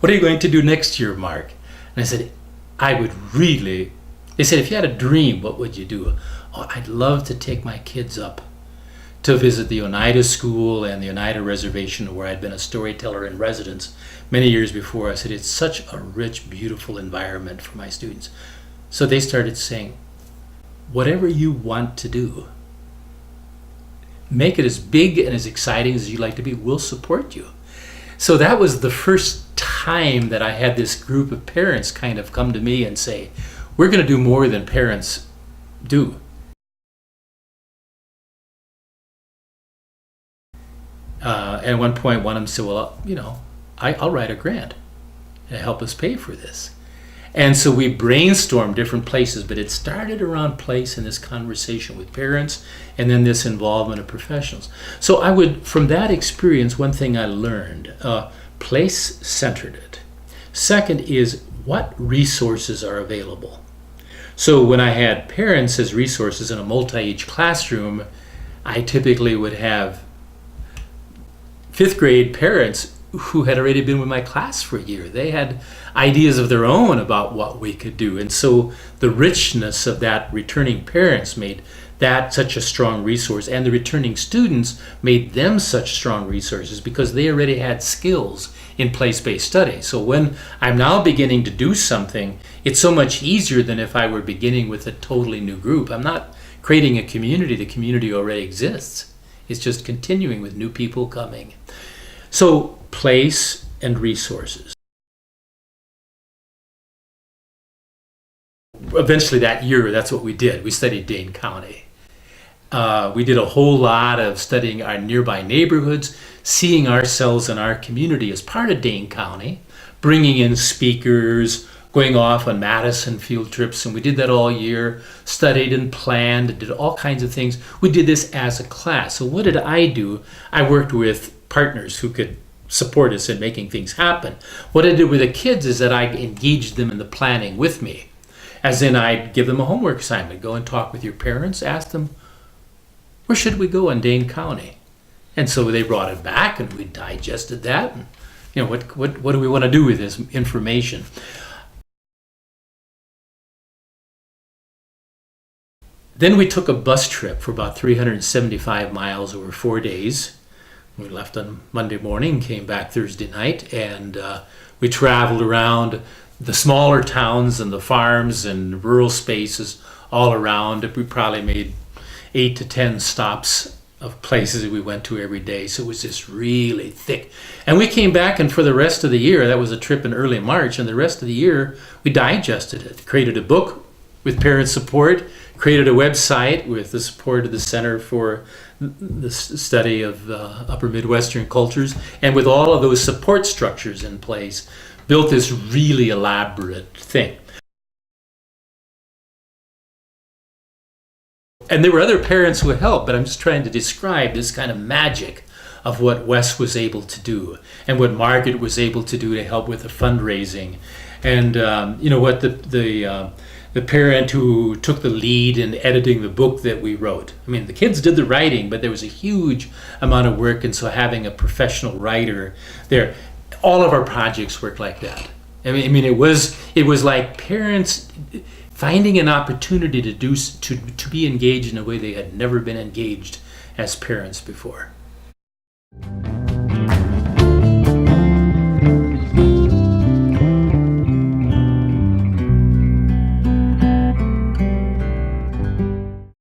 what are you going to do next year, Mark? And I said, I would really, they said, if you had a dream, what would you do? Oh, I'd love to take my kids up to visit the Oneida School and the Oneida Reservation, where I'd been a storyteller in residence many years before. I said, it's such a rich, beautiful environment for my students. So they started saying, whatever you want to do, make it as big and as exciting as you'd like to be. We'll support you. So that was the first time that I had this group of parents kind of come to me and say, we're going to do more than parents do. At one point, one of them said, well, I'll write a grant to help us pay for this. And so we brainstormed different places, but it started around place in this conversation with parents and then this involvement of professionals. So from that experience, one thing I learned, place-centered it. Second is what resources are available. So when I had parents as resources in a multi-age classroom, I typically would have fifth grade parents who had already been with my class for a year. They had ideas of their own about what we could do. And so the richness of that returning parents made that such a strong resource, and the returning students made them such strong resources because they already had skills in place-based study. So when I'm now beginning to do something, it's so much easier than if I were beginning with a totally new group. I'm not creating a community. The community already exists. It's just continuing with new people coming. So place and resources. Eventually that year, that's what we did. We studied Dane County. We did a whole lot of studying our nearby neighborhoods, seeing ourselves and our community as part of Dane County, bringing in speakers, going off on Madison field trips, and we did that all year, studied and planned, did all kinds of things. We did this as a class. So what did I do? I worked with partners who could support us in making things happen. What I did with the kids is that I engaged them in the planning with me. As in, I'd give them a homework assignment. Go and talk with your parents, ask them, where should we go in Dane County? And so they brought it back and we digested that. And, what do we want to do with this information? Then we took a bus trip for about 375 miles over 4 days. We left on Monday morning, came back Thursday night, and we traveled around the smaller towns and the farms and rural spaces all around. We probably made 8 to 10 stops of places that we went to every day. So it was just really thick. And we came back, and for the rest of the year, that was a trip in early March, and the rest of the year we digested it, created a book with parent support, created a website with the support of the Center for the Study of Upper Midwestern Cultures, and with all of those support structures in place, built this really elaborate thing. And there were other parents who helped, but I'm just trying to describe this kind of magic of what Wes was able to do and what Margaret was able to do to help with the fundraising. And what the parent who took the lead in editing the book that we wrote. I mean, the kids did the writing, but there was a huge amount of work, and so having a professional writer there, all of our projects worked like that. I mean, it was like parents finding an opportunity to be engaged in a way they had never been engaged as parents before.